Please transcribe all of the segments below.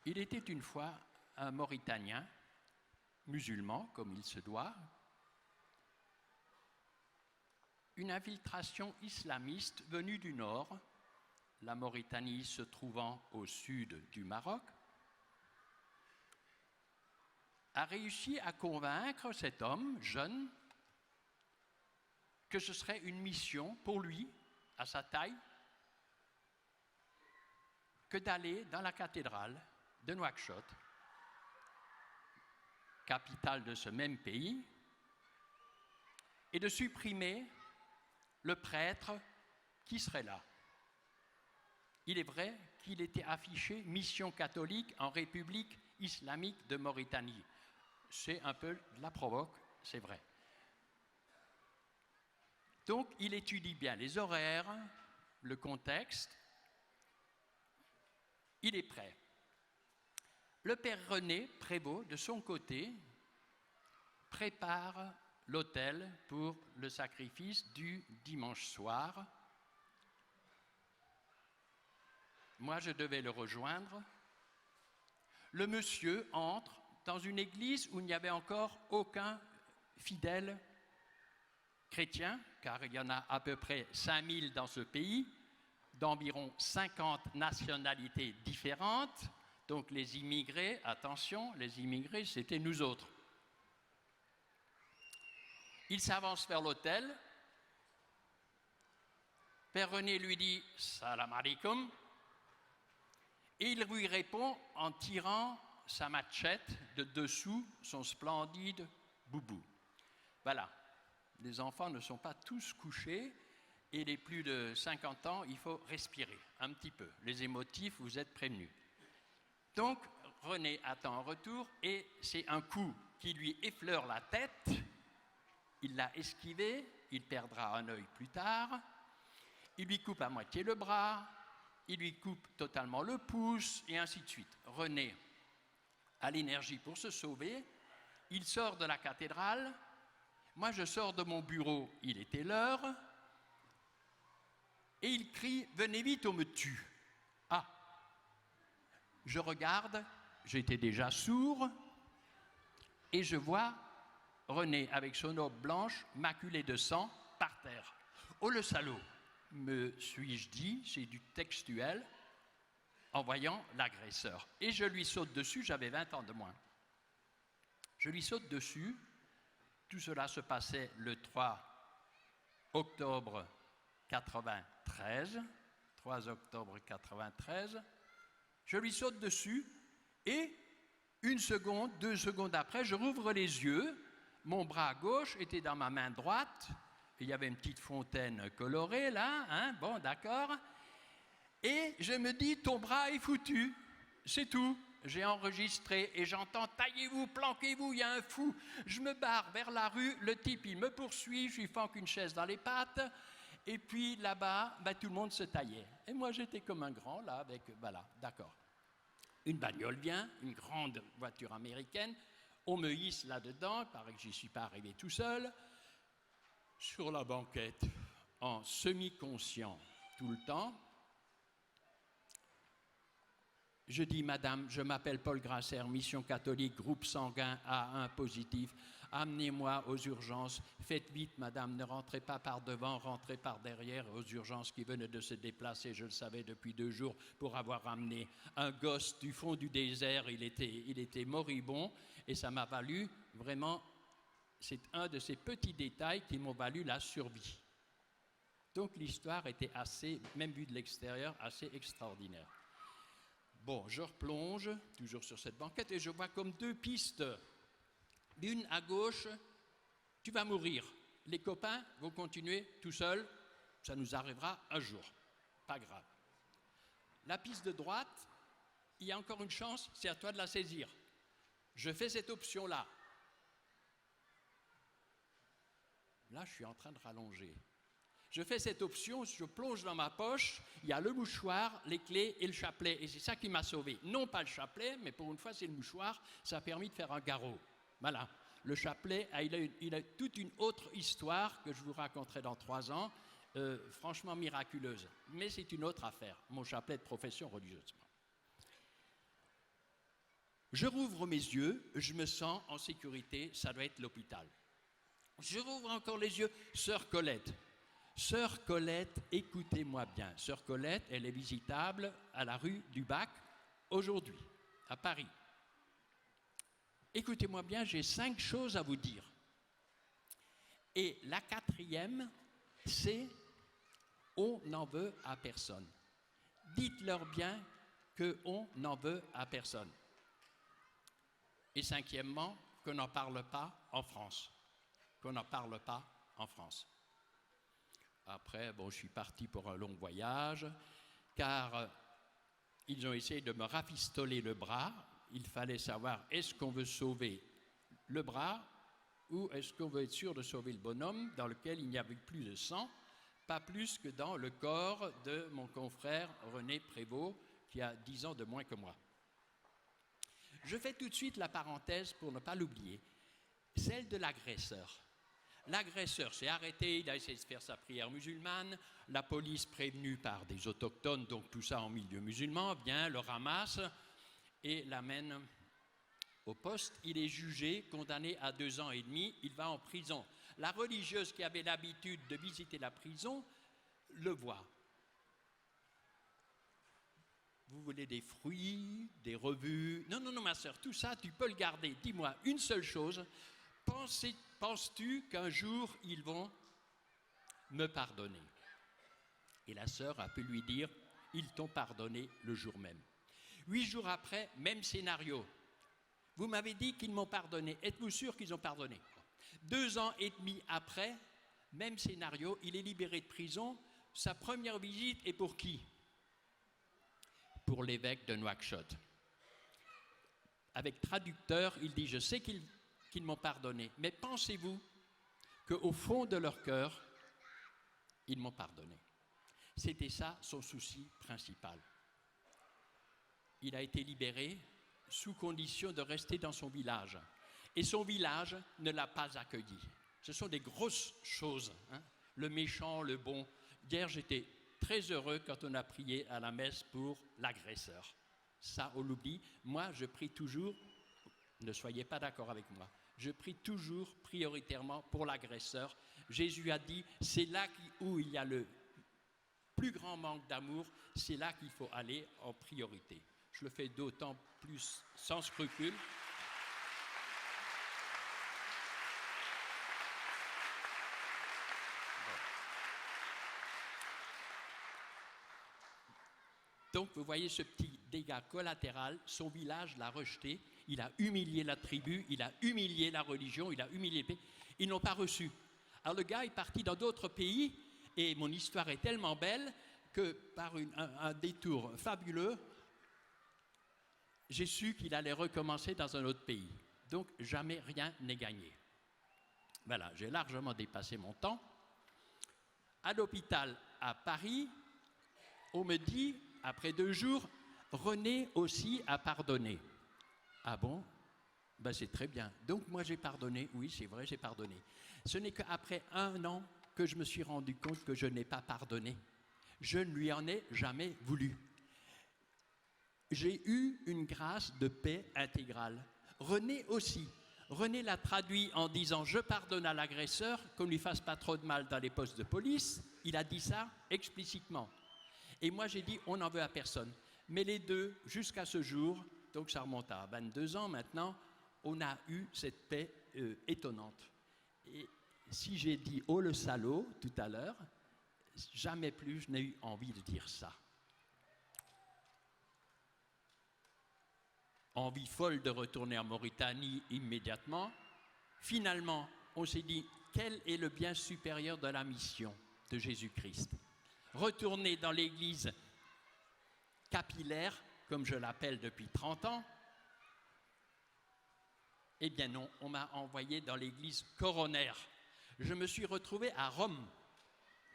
Il était une fois un Mauritanien, musulman comme il se doit. Une infiltration islamiste venue du nord, la Mauritanie se trouvant au sud du Maroc, a réussi à convaincre cet homme jeune que ce serait une mission pour lui, à sa taille, que d'aller dans la cathédrale de Nouakchott, capitale de ce même pays, et de supprimer le prêtre qui serait là. Il est vrai qu'il était affiché mission catholique en République islamique de Mauritanie. C'est un peu de la provoque, c'est vrai. Donc, il étudie bien les horaires, le contexte. Il est prêt. Le père René Prévost, de son côté, prépare l'autel pour le sacrifice du dimanche soir. Moi, je devais le rejoindre. Le monsieur entre dans une église où il n'y avait encore aucun fidèle chrétien, car il y en a à peu près 5000 dans ce pays, d'environ 50 nationalités différentes. Donc les immigrés, attention, les immigrés, c'était nous autres. Il s'avance vers l'autel. Père René lui dit « Salam alaikum » et il lui répond en tirant sa machette de dessous son splendide boubou. Voilà, les enfants ne sont pas tous couchés et les plus de 50 ans, il faut respirer un petit peu. Les émotifs, vous êtes prévenus. Donc, René attend un retour et c'est un coup qui lui effleure la tête. Il l'a esquivé, il perdra un œil plus tard. Il lui coupe à moitié le bras, il lui coupe totalement le pouce et ainsi de suite. René a l'énergie pour se sauver. Il sort de la cathédrale. Moi, je sors de mon bureau. Il était l'heure. Et il crie « Venez vite, on me tue !» Ah! Je regarde, j'étais déjà sourd, et je vois René avec son robe blanche, maculée de sang, par terre. « Oh le salaud !» me suis-je dit, c'est du textuel, en voyant l'agresseur. Et je lui saute dessus, j'avais 20 ans de moins. Je lui saute dessus, tout cela se passait le 3 octobre 93, 3 octobre 93, je lui saute dessus et une seconde, 2 secondes après, je rouvre les yeux, mon bras gauche était dans ma main droite, il y avait une petite fontaine colorée là, hein, bon d'accord, et je me dis ton bras est foutu, c'est tout. J'ai enregistré et j'entends « Taillez-vous, planquez-vous, il y a un fou !» Je me barre vers la rue, le type il me poursuit, je lui flanque une chaise dans les pattes et puis là-bas, ben, tout le monde se taillait. Et moi j'étais comme un grand là avec, voilà, d'accord. Une bagnole vient, une grande voiture américaine, on me hisse là-dedans, il paraît que j'y suis pas arrivé tout seul, sur la banquette, en semi-conscient tout le temps. Je dis, madame, je m'appelle Paul Grasser, mission catholique, groupe sanguin A1 positif. Amenez-moi aux urgences. Faites vite, madame, ne rentrez pas par devant, rentrez par derrière aux urgences qui venaient de se déplacer, je le savais depuis 2 jours, pour avoir amené un gosse du fond du désert. Il était moribond et ça m'a valu vraiment, c'est un de ces petits détails qui m'ont valu la survie. Donc l'histoire était assez, même vue de l'extérieur, assez extraordinaire. Bon, je replonge, toujours sur cette banquette, et je vois comme 2 pistes. Une à gauche, tu vas mourir. Les copains vont continuer tout seuls, ça nous arrivera un jour. Pas grave. La piste de droite, il y a encore une chance, c'est à toi de la saisir. Je fais cette option-là. Là, je suis en train de rallonger. Je fais cette option, je plonge dans ma poche, il y a le mouchoir, les clés et le chapelet. Et c'est ça qui m'a sauvé. Non pas le chapelet, mais pour une fois, c'est le mouchoir. Ça a permis de faire un garrot. Voilà. Le chapelet, il a toute une autre histoire que je vous raconterai dans 3 ans, franchement miraculeuse. Mais c'est une autre affaire, mon chapelet de profession religieuse. Je rouvre mes yeux, je me sens en sécurité, ça doit être l'hôpital. Je rouvre encore les yeux, Sœur Colette. Sœur Colette, écoutez-moi bien. Sœur Colette, elle est visitable à la rue du Bac, aujourd'hui, à Paris. Écoutez-moi bien, j'ai 5 choses à vous dire. Et la 4e, c'est « on n'en veut à personne ». Dites-leur bien qu'on n'en veut à personne. Et 5e, qu'on n'en parle pas en France. Qu'on n'en parle pas en France. Après, bon, je suis parti pour un long voyage, car ils ont essayé de me rafistoler le bras. Il fallait savoir, est-ce qu'on veut sauver le bras ou est-ce qu'on veut être sûr de sauver le bonhomme dans lequel il n'y avait plus de sang, pas plus que dans le corps de mon confrère René Prévost, qui a 10 ans de moins que moi. Je fais tout de suite la parenthèse pour ne pas l'oublier, celle de l'agresseur. L'agresseur s'est arrêté, il a essayé de faire sa prière musulmane, la police prévenue par des autochtones, donc tout ça en milieu musulman, vient, le ramasse et l'amène au poste. Il est jugé, condamné à 2 ans et demi, il va en prison. La religieuse qui avait l'habitude de visiter la prison le voit. Vous voulez des fruits, des revues? Non, non, non, ma sœur, tout ça, tu peux le garder. Dis-moi une seule chose. Penses-tu qu'un jour, ils vont me pardonner? Et la sœur a pu lui dire, ils t'ont pardonné le jour même. 8 jours après, même scénario. Vous m'avez dit qu'ils m'ont pardonné. Êtes-vous sûr qu'ils ont pardonné? 2 ans et demi après, même scénario, il est libéré de prison. Sa première visite est pour qui? Pour l'évêque de Nouakchott. Avec traducteur, il dit, je sais qu'ils m'ont pardonné, mais pensez-vous qu'au fond de leur cœur, ils m'ont pardonné? C'était ça son souci principal. Il a été libéré sous condition de rester dans son village. Et son village ne l'a pas accueilli. Ce sont des grosses choses, hein? Le méchant, le bon. Hier, j'étais très heureux quand on a prié à la messe pour l'agresseur. Ça, on l'oublie. Moi, je prie toujours, ne soyez pas d'accord avec moi, je prie toujours prioritairement pour l'agresseur. Jésus a dit, c'est là où il y a le plus grand manque d'amour, c'est là qu'il faut aller en priorité. Je le fais d'autant plus sans scrupule. Donc, vous voyez ce petit dégât collatéral, son village l'a rejeté, il a humilié la tribu, il a humilié la religion, il a humilié le pays. Ils n'ont pas reçu. Alors, le gars est parti dans d'autres pays, et mon histoire est tellement belle que par un détour fabuleux, j'ai su qu'il allait recommencer dans un autre pays. Donc, jamais rien n'est gagné. Voilà, j'ai largement dépassé mon temps. À l'hôpital à Paris, on me dit, après 2 jours, René aussi a pardonné. Ah bon? Ben c'est très bien. Donc moi j'ai pardonné, oui c'est vrai, j'ai pardonné. Ce n'est qu'après 1 an que je me suis rendu compte que je n'ai pas pardonné. Je ne lui en ai jamais voulu. J'ai eu une grâce de paix intégrale. René aussi. René l'a traduit en disant « Je pardonne à l'agresseur, qu'on ne lui fasse pas trop de mal dans les postes de police ». Il a dit ça explicitement. Et moi, j'ai dit « On n'en veut à personne ». Mais les deux, jusqu'à ce jour, donc ça remonte à 22 ans maintenant, on a eu cette paix étonnante. Et si j'ai dit « Oh le salaud » tout à l'heure, jamais plus je n'ai eu envie de dire ça. Envie folle de retourner en Mauritanie immédiatement. Finalement, on s'est dit, quel est le bien supérieur de la mission de Jésus-Christ? Retourner dans l'église capillaire, comme je l'appelle depuis 30 ans? Eh bien non, on m'a envoyé dans l'église coronaire. Je me suis retrouvé à Rome,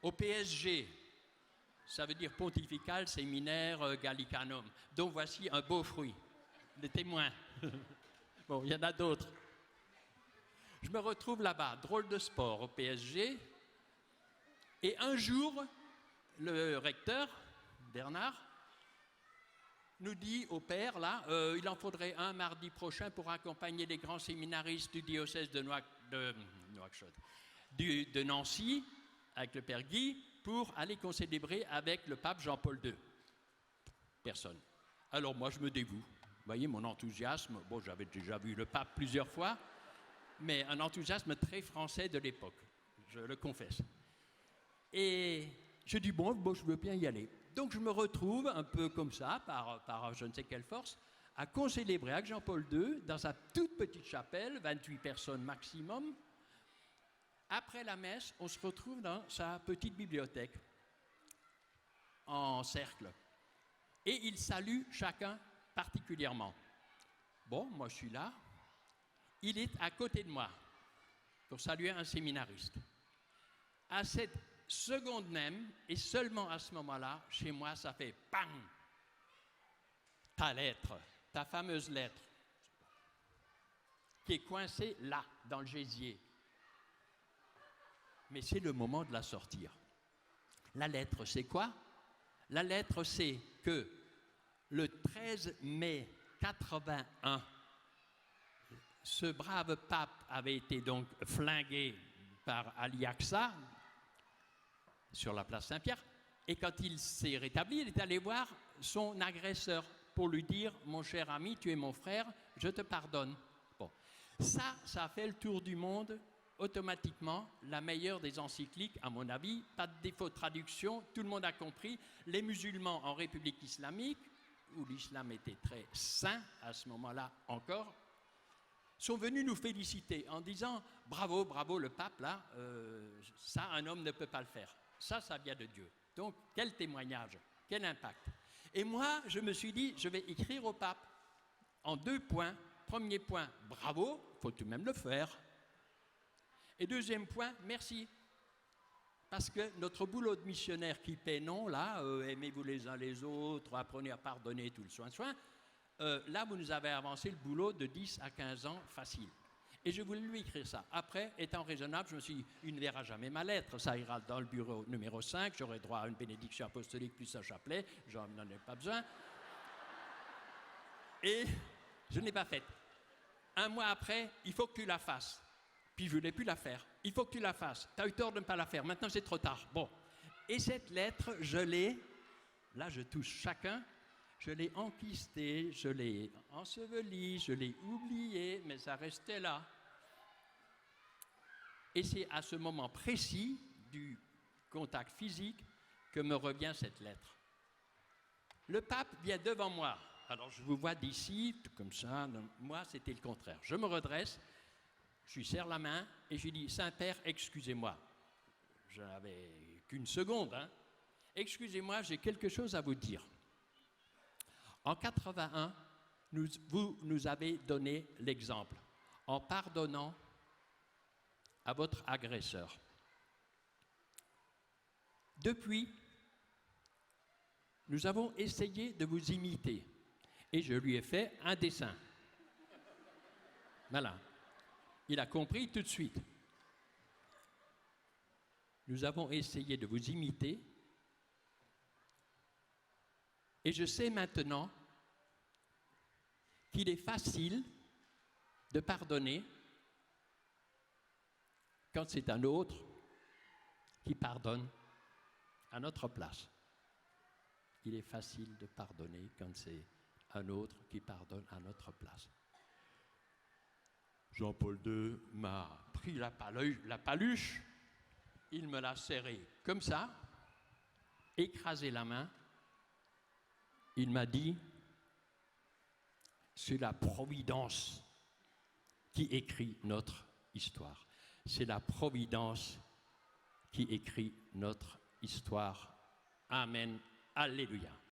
au PSG. Ça veut dire Pontifical Seminaire Gallicanum. Donc voici un beau fruit. Les témoins. Bon, il y en a d'autres. Je me retrouve là-bas, drôle de sport au PSG. Et un jour, le recteur, Bernard, nous dit au père, là, il en faudrait un mardi prochain pour accompagner les grands séminaristes du diocèse de de Nancy, avec le père Guy, pour aller concélébrer avec le pape Jean-Paul II. Personne. Alors moi, je me dévoue. Vous voyez, mon enthousiasme, bon, j'avais déjà vu le pape plusieurs fois, mais un enthousiasme très français de l'époque, je le confesse. Et je dis, bon, je veux bien y aller. Donc je me retrouve un peu comme ça, par je ne sais quelle force, à concélébrer avec Jean-Paul II dans sa toute petite chapelle, 28 personnes maximum. Après la messe, on se retrouve dans sa petite bibliothèque, en cercle. Et il salue chacun particulièrement. Bon, moi je suis là. Il est à côté de moi pour saluer un séminariste. À cette seconde même, et seulement à ce moment-là, chez moi, ça fait pang! Ta lettre, ta fameuse lettre, qui est coincée là, dans le gésier. Mais c'est le moment de la sortir. La lettre, c'est quoi? La lettre, c'est que le 13 mai 81, ce brave pape avait été donc flingué par Ali Aqsa sur la place Saint-Pierre, et quand il s'est rétabli, il est allé voir son agresseur pour lui dire « Mon cher ami, tu es mon frère, je te pardonne ». Bon, ça a fait le tour du monde automatiquement, la meilleure des encycliques, à mon avis, pas de défaut de traduction, tout le monde a compris. Les musulmans en République islamique, où l'islam était très saint à ce moment-là encore, sont venus nous féliciter en disant « Bravo, bravo le pape, là, ça un homme ne peut pas le faire. Ça vient de Dieu. » Donc, quel témoignage, quel impact. Et moi, je me suis dit, je vais écrire au pape en 2 points. Premier point, bravo, il faut tout de même le faire. Et deuxième point, merci. Parce que notre boulot de missionnaire qui paie non, là, aimez-vous les uns les autres, apprenez à pardonner, tout le soin, là, vous nous avez avancé le boulot de 10 à 15 ans facile. Et je voulais lui écrire ça. Après, étant raisonnable, je me suis dit, il ne verra jamais ma lettre, ça ira dans le bureau numéro 5, j'aurai droit à une bénédiction apostolique plus un chapelet, j'en n'en ai pas besoin. Et je ne l'ai pas faite. 1 mois après, il faut que tu la fasses. Puis je ne voulais plus la faire. Il faut que tu la fasses. Tu as eu tort de ne pas la faire. Maintenant, c'est trop tard. Bon. Et cette lettre, je l'ai, là, je touche chacun, je l'ai enquistée, je l'ai ensevelie, je l'ai oubliée, mais ça restait là. Et c'est à ce moment précis du contact physique que me revient cette lettre. Le pape vient devant moi. Alors, je vous vois d'ici, tout comme ça. Moi, c'était le contraire. Je me redresse. Je lui serre la main et je lui dis « Saint-Père, excusez-moi. » Je n'avais qu'une seconde. Hein. « Excusez-moi, j'ai quelque chose à vous dire. En 81, vous nous avez donné l'exemple en pardonnant à votre agresseur. Depuis, nous avons essayé de vous imiter et je lui ai fait un dessin. Voilà. Il a compris tout de suite. Nous avons essayé de vous imiter et je sais maintenant qu'il est facile de pardonner quand c'est un autre qui pardonne à notre place. Il est facile de pardonner quand c'est un autre qui pardonne à notre place. Jean-Paul II m'a pris la paluche, il me l'a serré comme ça, écrasé la main, il m'a dit « C'est la Providence qui écrit notre histoire. C'est la Providence qui écrit notre histoire. Amen. Alléluia. »